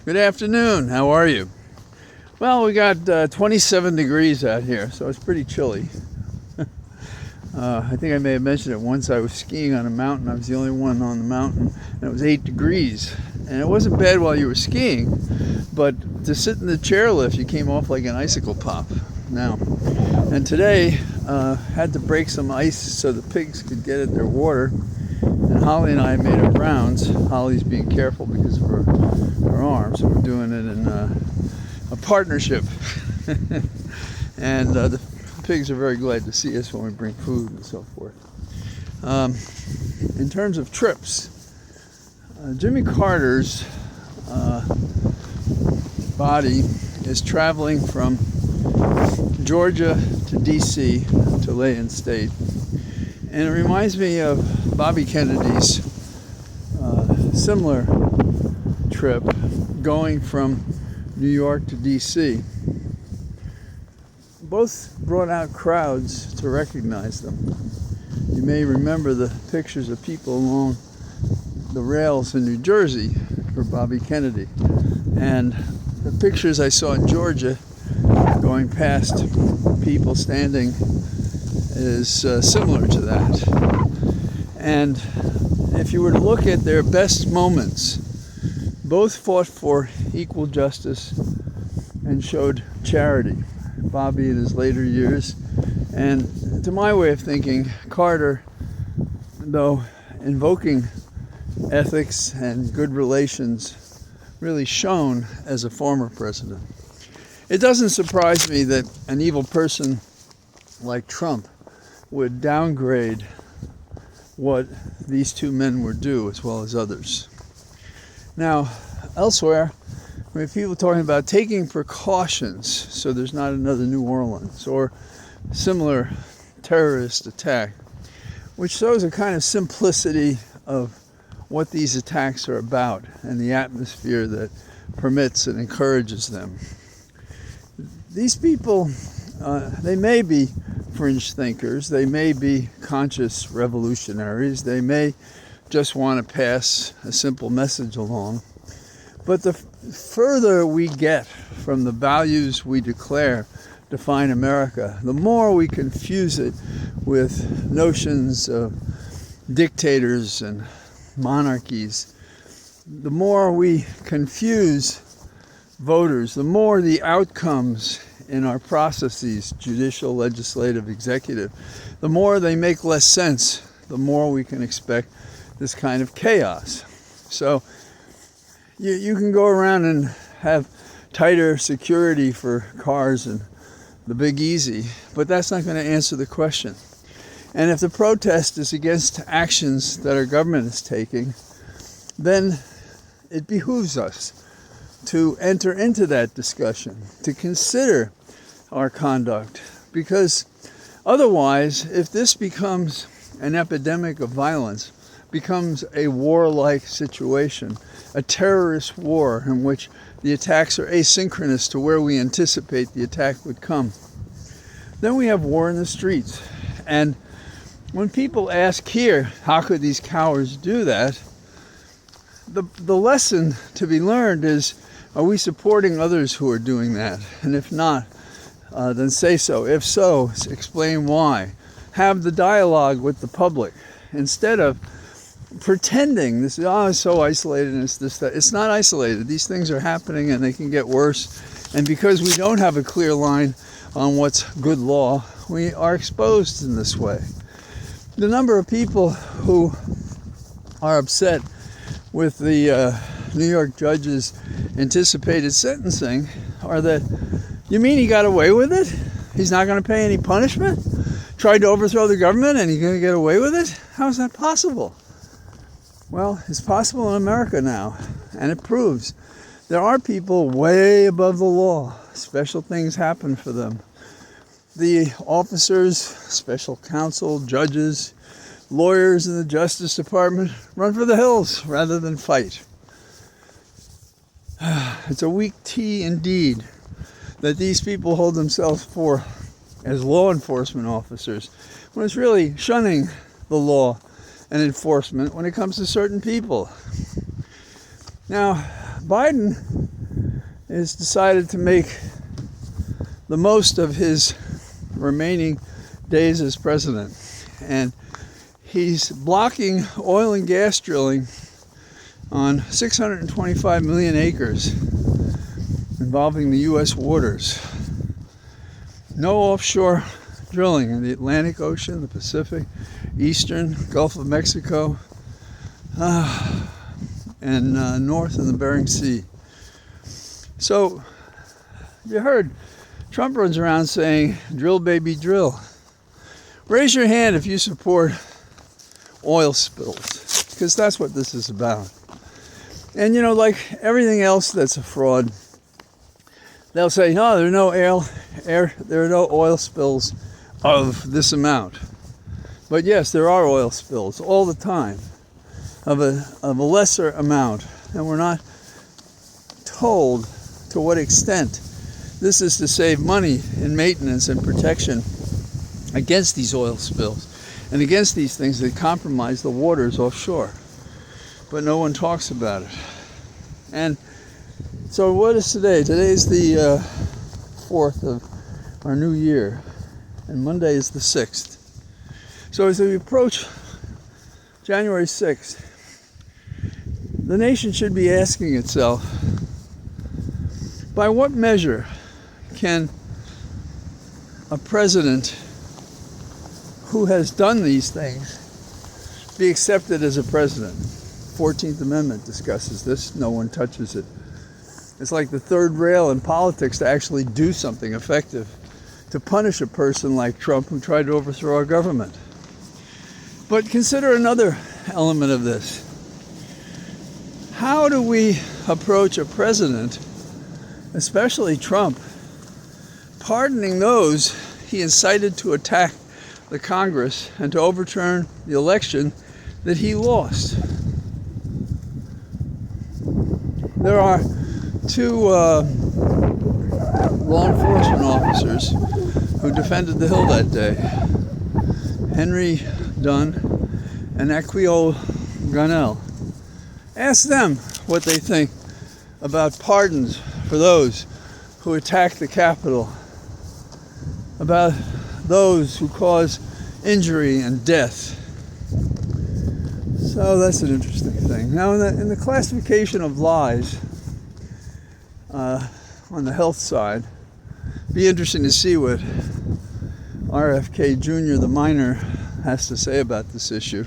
Good afternoon. How are you? Well, we got 27 degrees out here, so it's pretty chilly. I think I may have mentioned it once. I was skiing on a mountain. I was the only one on the mountain, and it was 8 degrees. And it wasn't bad while you were skiing, but to sit in the chairlift, you came off like an icicle pop. Now, and today, had to break some ice so the pigs could get at their water. And Holly and I made our rounds. Holly's being careful because of her arm, so we're doing it in a partnership. And the pigs are very glad to see us when we bring food and so forth. In terms of trips, Jimmy Carter's body is traveling from Georgia to D.C. to lay in state. And it reminds me of Bobby Kennedy's similar trip going from New York to D.C. Both brought out crowds to recognize them. You may remember the pictures of people along the rails in New Jersey for Bobby Kennedy. And the pictures I saw in Georgia going past people standing is similar to that. And if you were to look at their best moments, both fought for equal justice and showed charity. Bobby in his later years, and to my way of thinking, Carter, though invoking ethics and good relations, really shone as a former president. It doesn't surprise me that an evil person like Trump would downgrade what these two men were due, as well as others. Now, elsewhere, we have people talking about taking precautions so there's not another New Orleans or similar terrorist attack, which shows a kind of simplicity of what these attacks are about and the atmosphere that permits and encourages them. These people, they may be fringe thinkers, they may be conscious revolutionaries, they may just want to pass a simple message along. But the further we get from the values we declare define America, the more we confuse it with notions of dictators and monarchies. The more we confuse voters, the more the outcomes in our processes, judicial, legislative, executive, the more they make less sense, the more we can expect this kind of chaos. So you can go around and have tighter security for cars and the Big Easy, but that's not going to answer the question. And if the protest is against actions that our government is taking, then it behooves us to enter into that discussion, to consider our conduct, because otherwise, if this becomes an epidemic of violence, becomes a warlike situation, a terrorist war in which the attacks are asynchronous to where we anticipate the attack would come, then we have war in the streets. And when people ask here, how could these cowards do that? The lesson to be learned is, are we supporting others who are doing that? And if not, then say so. If so, explain why. Have the dialogue with the public instead of pretending this is it's so isolated and it's this that. It's not isolated. These things are happening and they can get worse. And because we don't have a clear line on what's good law, we are exposed in this way. The number of people who are upset with the New York judge's anticipated sentencing are that, you mean he got away with it? He's not going to pay any punishment? Tried to overthrow the government and he's going to get away with it? How is that possible? Well, it's possible in America now, and it proves there are people way above the law. Special things happen for them. The officers, special counsel, judges, lawyers in the Justice Department run for the hills rather than fight. It's a weak tea indeed that these people hold themselves for as law enforcement officers, when it's really shunning the law and enforcement when it comes to certain people. Now, Biden has decided to make the most of his remaining days as president. And he's blocking oil and gas drilling on 625 million acres involving the U.S. waters. No offshore drilling in the Atlantic Ocean, the Pacific, Eastern, Gulf of Mexico, and north in the Bering Sea. So, you heard Trump runs around saying, drill baby drill. Raise your hand if you support oil spills, because that's what this is about. And like everything else that's a fraud, they'll say, no, there are no oil spills of this amount. But yes, there are oil spills all the time of a lesser amount, and we're not told to what extent this is to save money in maintenance and protection against these oil spills and against these things that compromise the waters offshore. But no one talks about it. And so what is today? Today is the 4th of our new year, and Monday is the 6th. So as we approach January 6th, the nation should be asking itself, by what measure can a president who has done these things be accepted as a president? 14th Amendment discusses this. No one touches it. It's like the third rail in politics to actually do something effective to punish a person like Trump who tried to overthrow our government. But consider another element of this. How do we approach a president, especially Trump, pardoning those he incited to attack the Congress and to overturn the election that he lost? There are two law enforcement officers who defended the Hill that day, Henry Dunn and Aquio Gonell. Ask them what they think about pardons for those who attacked the Capitol, about those who cause injury and death. So that's an interesting thing. Now, in the classification of lies on the health side, it'd be interesting to see what RFK Jr., the minor, has to say about this issue.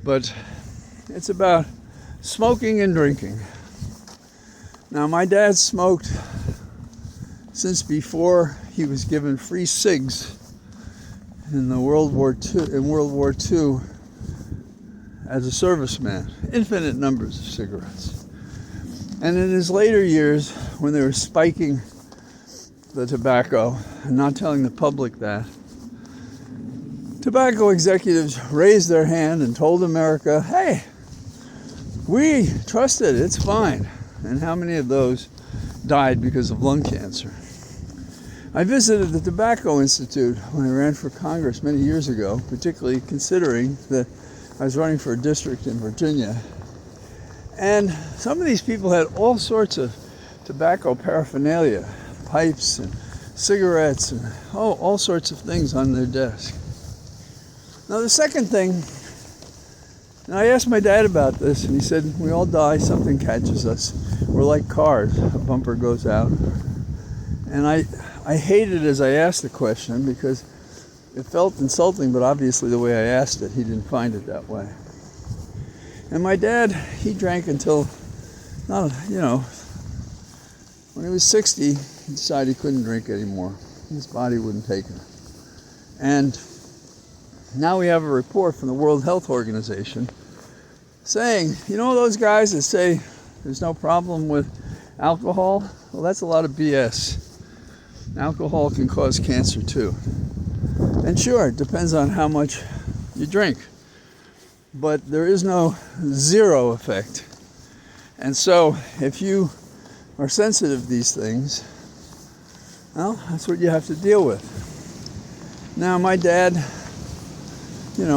But it's about smoking and drinking. Now, my dad smoked since before he was given free cigs in World War II as a serviceman, infinite numbers of cigarettes. And in his later years, when they were spiking the tobacco and not telling the public that, tobacco executives raised their hand and told America, hey, we trust it, it's fine. And how many of those died because of lung cancer? I visited the Tobacco Institute when I ran for Congress many years ago, particularly considering that I was running for a district in Virginia. And some of these people had all sorts of tobacco paraphernalia, pipes and cigarettes and all sorts of things on their desk. Now the second thing, and I asked my dad about this, and he said, we all die, something catches us. We're like cars, a bumper goes out. And I hated as I asked the question because it felt insulting, but obviously the way I asked it, he didn't find it that way. And my dad, he drank until, when he was 60, he decided he couldn't drink anymore. His body wouldn't take him. And now we have a report from the World Health Organization saying, those guys that say there's no problem with alcohol? Well, that's a lot of BS. Alcohol can cause cancer too. And sure, it depends on how much you drink. But there is no zero effect. And so if you are sensitive to these things, well, that's what you have to deal with. Now, my dad,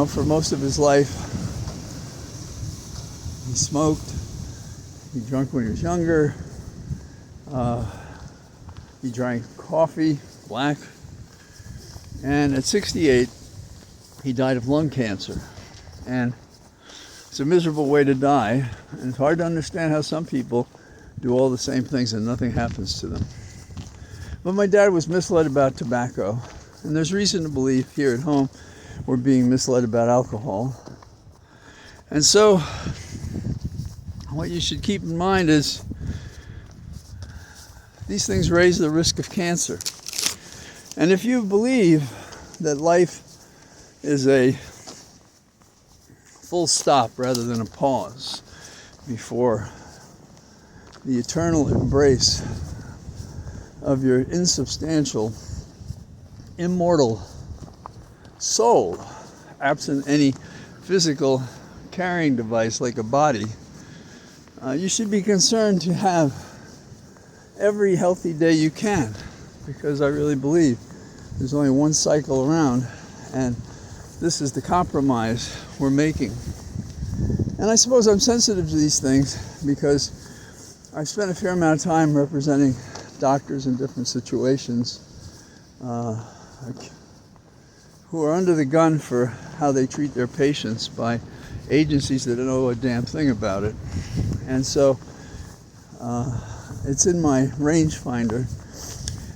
for most of his life, he smoked, he drank when he was younger, He drank coffee, black, and at 68, he died of lung cancer. And it's a miserable way to die, and it's hard to understand how some people do all the same things and nothing happens to them. But my dad was misled about tobacco, and there's reason to believe here at home we're being misled about alcohol. And so, what you should keep in mind is these things raise the risk of cancer. And if you believe that life is a full stop rather than a pause before the eternal embrace of your insubstantial, immortal soul, absent any physical carrying device like a body, you should be concerned to have every healthy day you can, because I really believe there's only one cycle around, and this is the compromise we're making. And I suppose I'm sensitive to these things because I've spent a fair amount of time representing doctors in different situations who are under the gun for how they treat their patients by agencies that don't know a damn thing about it. And so it's in my rangefinder.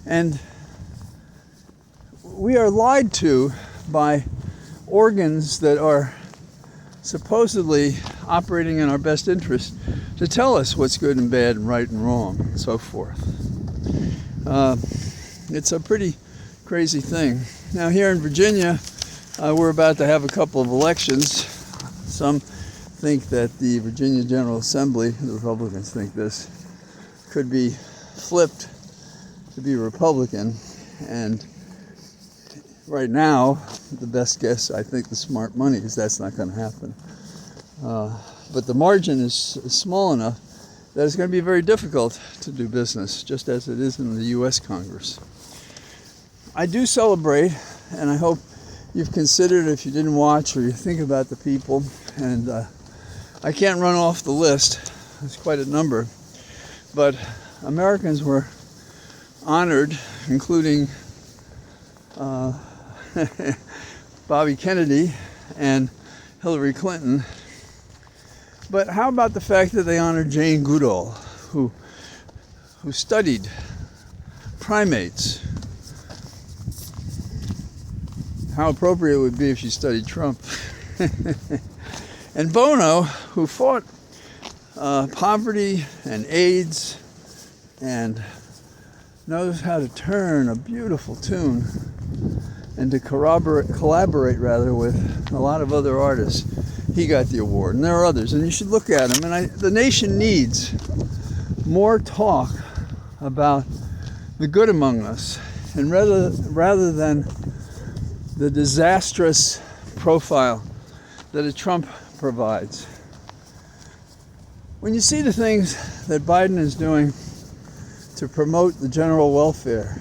And we are lied to by organs that are supposedly operating in our best interest to tell us what's good and bad and right and wrong and so forth. It's a pretty crazy thing. Now here in Virginia, we're about to have a couple of elections. Some think that the Virginia General Assembly, the Republicans think this, could be flipped to be Republican. And right now, the best guess, I think, the smart money, is that's not going to happen. But the margin is small enough that it's going to be very difficult to do business, just as it is in the U.S. Congress. I do celebrate, and I hope you've considered, if you didn't watch or you think about the people, and I can't run off the list, there's quite a number, but Americans were honored, including Bobby Kennedy and Hillary Clinton. But how about the fact that they honored Jane Goodall, who studied primates? How appropriate it would be if she studied Trump. And Bono, who fought poverty and AIDS and knows how to turn a beautiful tune and to collaborate with a lot of other artists. He got the award, and there are others, and you should look at them. And the nation needs more talk about the good among us, and rather than the disastrous profile that a Trump provides. When you see the things that Biden is doing to promote the general welfare,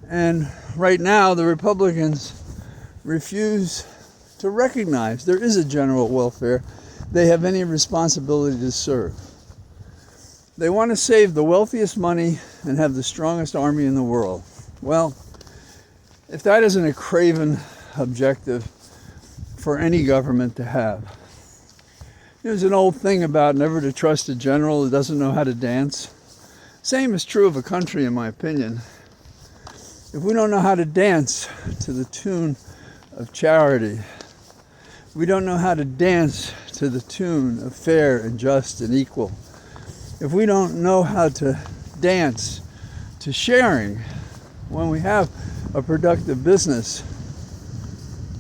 and right now the Republicans refuse to recognize there is a general welfare they have any responsibility to serve. They want to save the wealthiest money and have the strongest army in the world. Well, if that isn't a craven objective for any government to have. There's an old thing about never to trust a general who doesn't know how to dance. Same is true of a country, in my opinion. If we don't know how to dance to the tune of charity, we don't know how to dance to the tune of fair and just and equal, if we don't know how to dance to sharing when we have a productive business,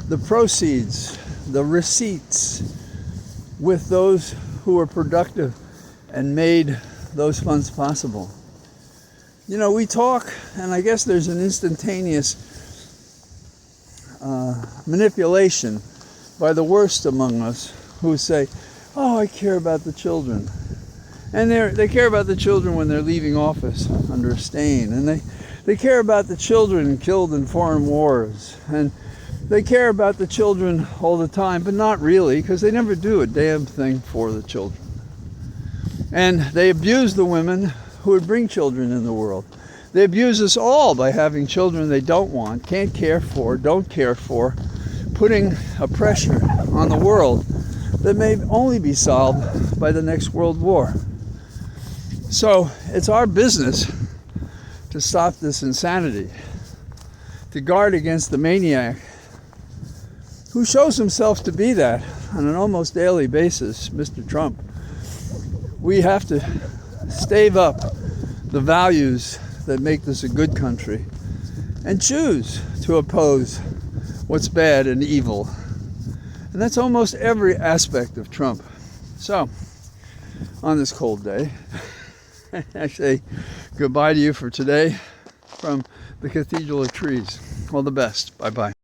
the proceeds, the receipts with those who are productive and made those funds possible. You know, we talk, and I guess there's an instantaneous manipulation by the worst among us who say, oh, I care about the children. And they care about the children when they're leaving office under a stain. And they care about the children killed in foreign wars. And they care about the children all the time, but not really, because they never do a damn thing for the children. And they abuse the women who would bring children in the world. They abuse us all by having children they don't want, can't care for, don't care for, putting a pressure on the world that may only be solved by the next world war. So it's our business to stop this insanity, to guard against the maniac who shows himself to be that on an almost daily basis, Mr. Trump. We have to stave up the values that make this a good country and choose to oppose what's bad and evil. And that's almost every aspect of Trump. So, on this cold day, I say goodbye to you for today from the Cathedral of Trees. All the best. Bye-bye.